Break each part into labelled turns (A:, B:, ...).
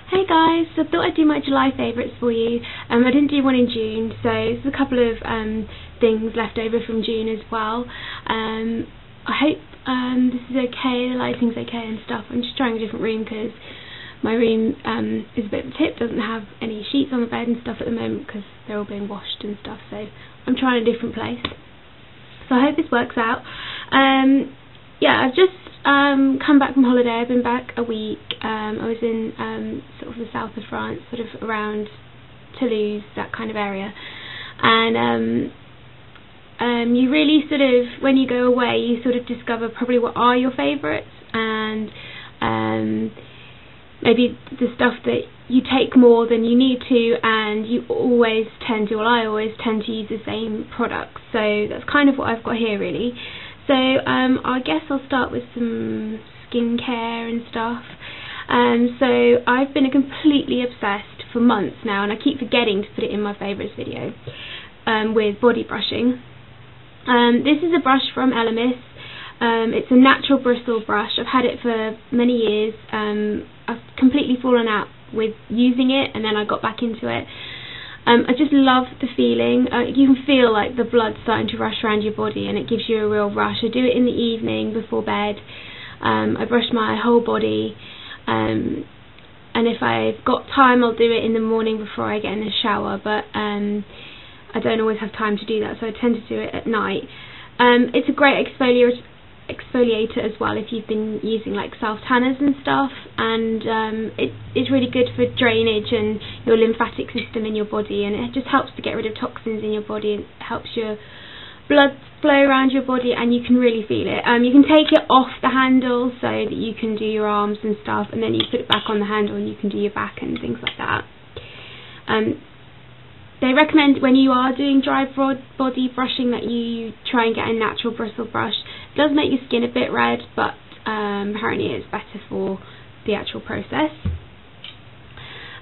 A: Hey guys, so I thought I'd do my July favourites for you. I didn't do one in June, so there's a couple of things left over from June as well. I hope this is okay, the lighting's okay and stuff. I'm just trying a different room because my room is a bit of a tip, doesn't have any sheets on the bed and stuff at the moment because they're all being washed and stuff, so I'm trying a different place. So I hope this works out. Yeah, I've just come back from holiday. I've been back a week. I was in sort of the south of France, sort of around Toulouse, that kind of area. And you really sort of, when you go away, you sort of discover probably what are your favourites, and maybe the stuff that you take more than you need to, and you always tend to, well, I always tend to use the same products. So that's kind of what I've got here, really. So I guess I'll start with some skincare and stuff. So I've been completely obsessed for months now, and I keep forgetting to put it in my favourites video, with body brushing. This is a brush from Elemis. It's a natural bristle brush. I've had it for many years. I've completely fallen out with using it, and then I got back into it. I just love the feeling. You can feel like the blood starting to rush around your body, and it gives you a real rush. I do it in the evening before bed. I brush my whole body, and if I've got time I'll do it in the morning before I get in the shower, but I don't always have time to do that, so I tend to do it at night. It's a great exfoliator as well if you've been using like self tanners and stuff, and it's really good for drainage and your lymphatic system in your body, and it just helps to get rid of toxins in your body, and it helps your blood flow around your body, and you can really feel it. You can take it off the handle so that you can do your arms and stuff, and then you put it back on the handle and you can do your back and things like that. They recommend when you are doing dry body brushing that you try and get a natural bristle brush. It does make your skin a bit red, but apparently it's better for the actual process.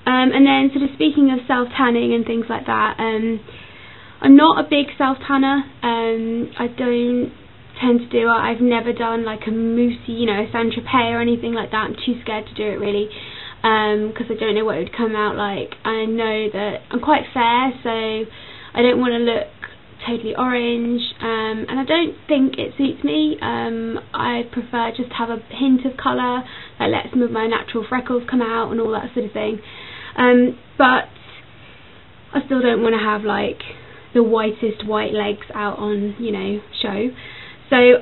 A: And then sort of speaking of self-tanning and things like that, I'm not a big self-tanner. I don't tend to do it. I've never done like a moussey, you know, a Saint-Tropez or anything like that. I'm too scared to do it really. Because I don't know what it would come out like. I know that I'm quite fair, so I don't want to look totally orange, and I don't think it suits me. I prefer just to have a hint of colour that lets some of my natural freckles come out and all that sort of thing. But I still don't want to have like the whitest white legs out on, you know, show. So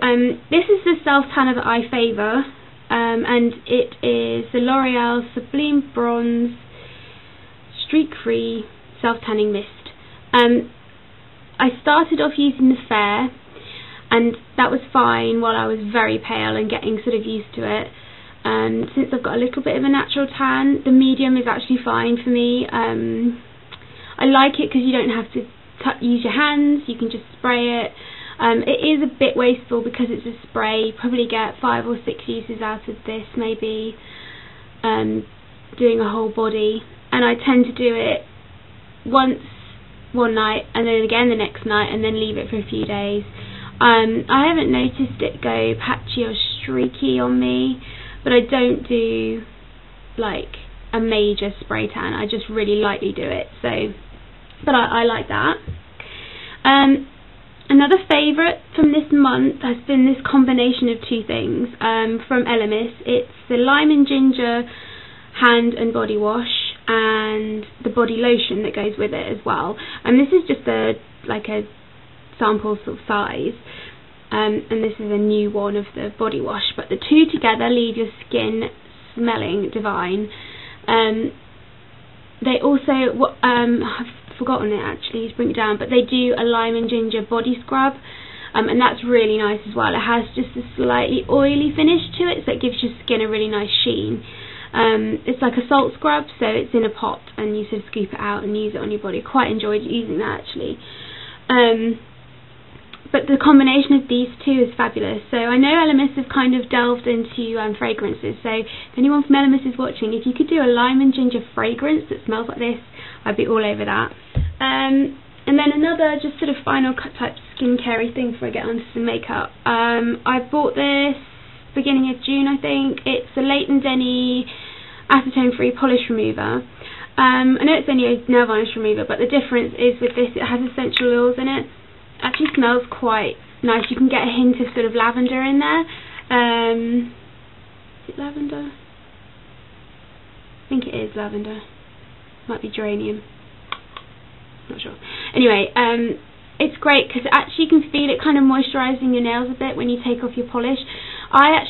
A: this is the self tanner that I favour. And it is the L'Oreal Sublime Bronze Streak Free Self Tanning Mist. I started off using the Fair, and that was fine while I was very pale and getting sort of used to it. Since I've got a little bit of a natural tan, the medium is actually fine for me. I like it because you don't have to use your hands, you can just spray it. It is a bit wasteful because it's a spray. You probably get 5 or 6 uses out of this, maybe, doing a whole body. And I tend to do it once one night and then again the next night, and then leave it for a few days. I haven't noticed it go patchy or streaky on me, but I don't do like a major spray tan. I just really lightly do it. So, but I like that. Another favourite from this month has been this combination of two things from Elemis. It's the lime and ginger hand and body wash, and the body lotion that goes with it as well. And this is just like a sample sort of size, and this is a new one of the body wash. But the two together leave your skin smelling divine. They also I've forgotten it actually to bring it down, but they do a lime and ginger body scrub, and that's really nice as well. It has just a slightly oily finish to it, so it gives your skin a really nice sheen. It's like a salt scrub, so it's in a pot and you sort of scoop it out and use it on your body. Quite enjoyed using that actually. But the combination of these two is fabulous. So I know Elemis have kind of delved into fragrances, so if anyone from Elemis is watching, if you could do a lime and ginger fragrance that smells like this, I'd be all over that. And then another just sort of final cut type skincare thing before I get onto some makeup. I bought this beginning of June, I think. It's a Leighton, Denny acetone-free polish remover. I know it's only a nail varnish remover, but the difference is with this, it has essential oils in it. It actually smells quite nice. You can get a hint of sort of lavender in there. Is it lavender? I think it is lavender. Might be geranium. Not sure. Anyway, it's great because actually you can feel it kind of moisturising your nails a bit when you take off your polish. I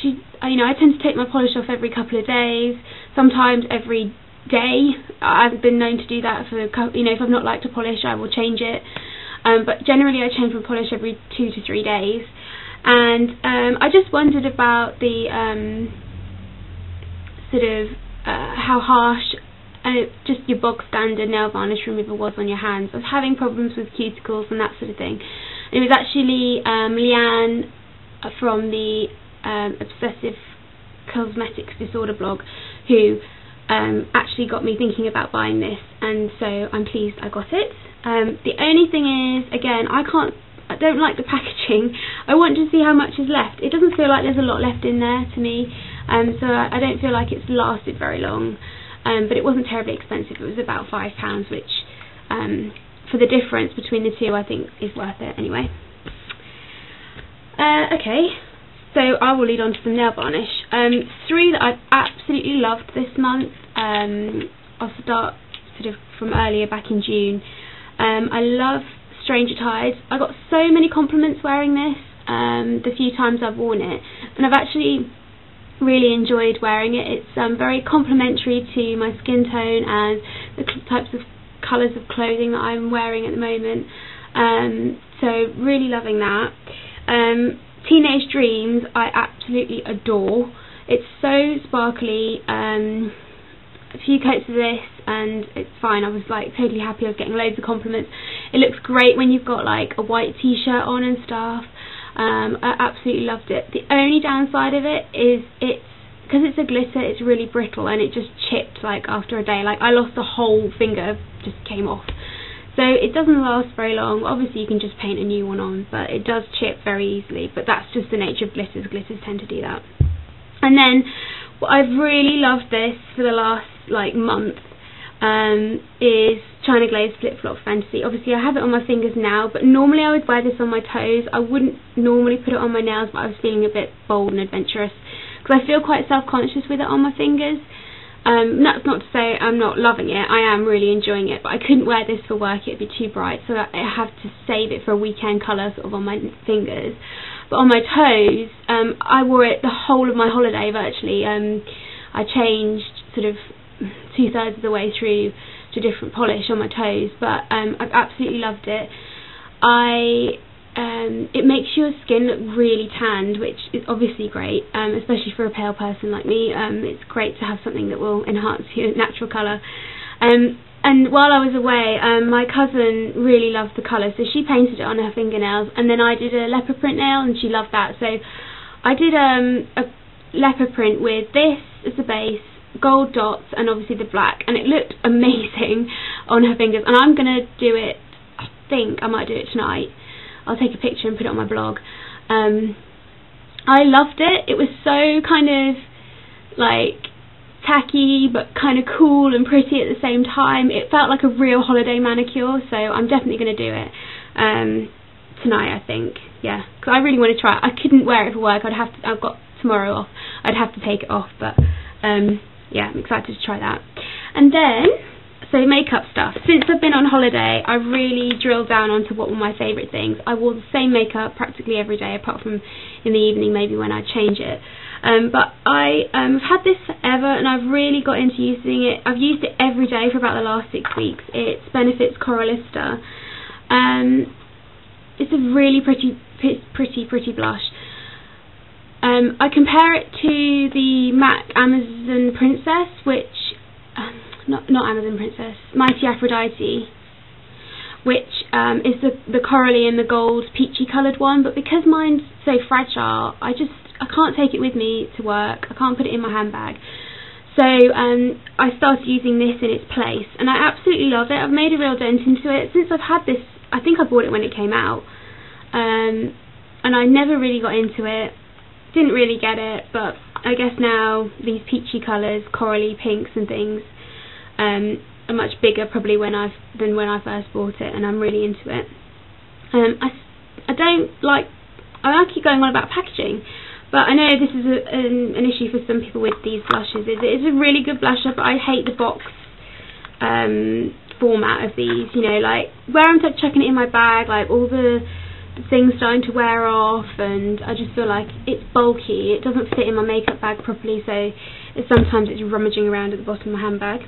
A: tend to take my polish off every couple of days, sometimes every day. I've been known to do that for if I've not liked a polish, I will change it. But generally I change my polish every 2 to 3 days. And I just wondered about the sort of how harsh just your bog standard nail varnish remover was on your hands. I was having problems with cuticles and that sort of thing. And it was actually Leanne from the Obsessive Cosmetics Disorder blog who actually got me thinking about buying this, and so I'm pleased I got it. The only thing is, again, I don't like the packaging. I want to see how much is left. It doesn't feel like there's a lot left in there to me, so I don't feel like it's lasted very long. But it wasn't terribly expensive. It was about £5, which for the difference between the two I think is worth it anyway. Okay, so I will lead on to some nail varnish. 3 that I've absolutely loved this month. I'll start sort of from earlier, back in June. I love Stranger Tides. I got so many compliments wearing this the few times I've worn it, and I've actually really enjoyed wearing it. It's very complementary to my skin tone and the types of colours of clothing that I'm wearing at the moment. So really loving that. Teenage Dreams I absolutely adore. It's so sparkly. A few coats of this and it's fine. I was like totally happy. I was getting loads of compliments. It looks great when you've got like a white t-shirt on and stuff. I absolutely loved it. The only downside of it is because it's a glitter, it's really brittle and it just chipped like after a day. Like I lost the whole finger, just came off. So it doesn't last very long. Obviously you can just paint a new one on, but it does chip very easily. But that's just the nature of glitters. Glitters tend to do that. And then I've really loved this for the last like month is China Glaze Flip Flop Fantasy. Obviously I have it on my fingers now, but normally I would wear this on my toes. I wouldn't normally put it on my nails, but I was feeling a bit bold and adventurous because I feel quite self-conscious with it on my fingers. That's not to say I'm not loving it. I am really enjoying it, but I couldn't wear this for work. It'd be too bright, so I have to save it for a weekend colour sort of on my fingers. But on my toes, I wore it the whole of my holiday virtually. I changed sort of 2/3 of the way through to different polish on my toes, but I've absolutely loved it. It makes your skin look really tanned, which is obviously great, especially for a pale person like me. It's great to have something that will enhance your natural colour. And while I was away, my cousin really loved the colour, so she painted it on her fingernails, and then I did a leopard print nail, and she loved that. So I did a leopard print with this as the base, gold dots, and obviously the black, and it looked amazing on her fingers. And I'm going to do it, I think I might do it tonight. I'll take a picture and put it on my blog. I loved it. It was so kind of like tacky but kind of cool and pretty at the same time. It felt like a real holiday manicure, so I'm definitely going to do it tonight, I think. Yeah, because I really want to try it. I couldn't wear it for work. I've got tomorrow off. I'd have to take it off, but yeah, I'm excited to try that. And then, so makeup stuff. Since I've been on holiday, I really drilled down onto what were my favourite things. I wore the same makeup practically every day, apart from in the evening maybe when I change it. But I've had this forever, and I've really got into using it. I've used it every day for about the last 6 weeks. It's Benefit's Coralista. It's a really pretty blush. I compare it to the MAC Amazon Princess, which not Amazon Princess, Mighty Aphrodite, which is the corally and the gold peachy coloured one. But because mine's so fragile, I can't take it with me to work. I can't put it in my handbag. So I started using this in its place, and I absolutely love it. I've made a real dent into it since I've had this. I think I bought it when it came out, and I never really got into it. Didn't really get it, but I guess now these peachy colours, corally pinks and things, are much bigger probably than when I first bought it, and I'm really into it. I keep going on about packaging, but I know this is an issue for some people with these blushes. It is a really good blusher, but I hate the box format of these, you know, like where I'm chucking it in my bag, like all the things starting to wear off, and I just feel like it's bulky, it doesn't fit in my makeup bag properly, so sometimes it's rummaging around at the bottom of my handbag.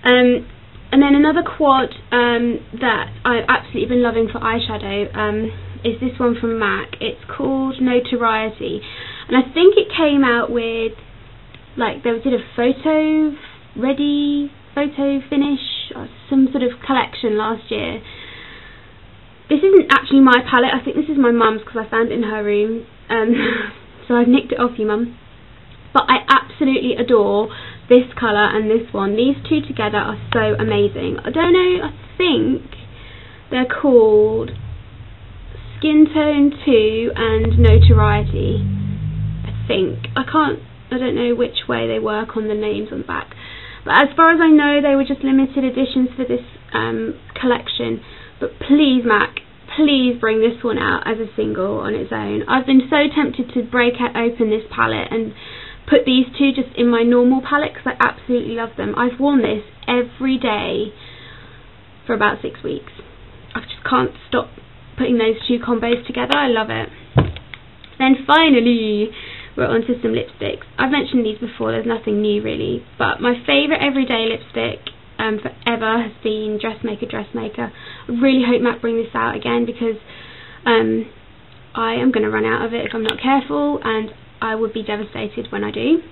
A: And then another quad that I've absolutely been loving for eyeshadow is this one from MAC. It's called Notoriety, and I think it came out with, like, they did a photo finish, or some sort of collection last year. This isn't actually my palette, I think this is my mum's because I found it in her room, so I've nicked it off you, Mum. But I absolutely adore this colour and this one. These two together are so amazing. I don't know, I think they're called Skin Tone 2 and Notoriety, I don't know which way they work on the names on the back. But as far as I know, they were just limited editions for this collection. But please, MAC, please bring this one out as a single on its own. I've been so tempted to break open this palette and put these two just in my normal palette because I absolutely love them. I've worn this every day for about 6 weeks. I just can't stop putting those two combos together. I love it. Then finally, we're on to some lipsticks. I've mentioned these before, there's nothing new really, but my favourite everyday lipstick forever has been Dressmaker Dressmaker. I really hope MAC bring this out again because I am going to run out of it if I'm not careful, and I would be devastated when I do.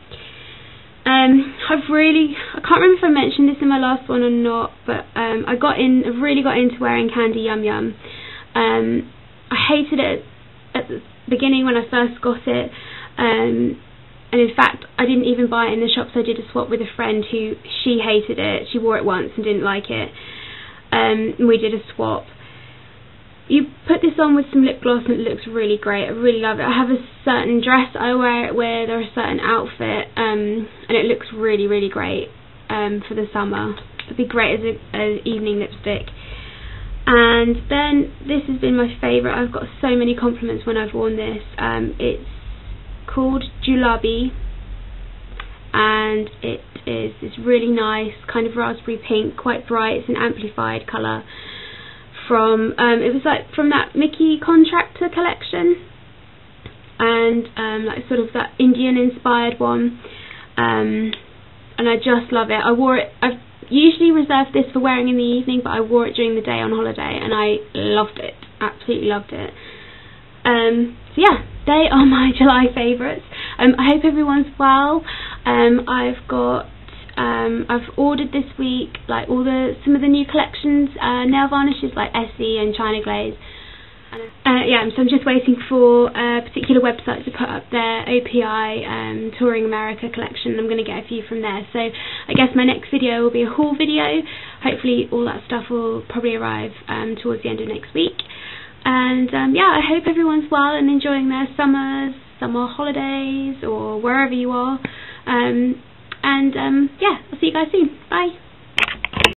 A: I can't remember if I mentioned this in my last one or not, but I really got into wearing Candy Yum Yum. I hated it at the beginning when I first got it, and in fact I didn't even buy it in the shops. I did a swap with a friend who, she hated it. She wore it once and didn't like it. We did a swap. You put this on with some lip gloss and it looks really great. I really love it. I have a certain dress I wear it with, or a certain outfit, and it looks really, really great for the summer. It'd be great as an evening lipstick. And then this has been my favourite. I've got so many compliments when I've worn this. It's called Gulabi, and it is this really nice kind of raspberry pink, quite bright. It's an amplified colour from it was like from that Mickey Contractor collection, and like sort of that Indian inspired one, and I just love it. I wore it, I've usually reserved this for wearing in the evening, but I wore it during the day on holiday and I loved it, absolutely loved it. So yeah, they are my July favourites. I hope everyone's well. I've ordered this week like some of the new collections, nail varnishes like Essie and China Glaze. Yeah, so I'm just waiting for a particular website to put up their OPI Touring America collection. I'm going to get a few from there. So I guess my next video will be a haul video. Hopefully all that stuff will probably arrive towards the end of next week. And yeah, I hope everyone's well and enjoying their summer holidays, or wherever you are. Yeah, I'll see you guys soon. Bye.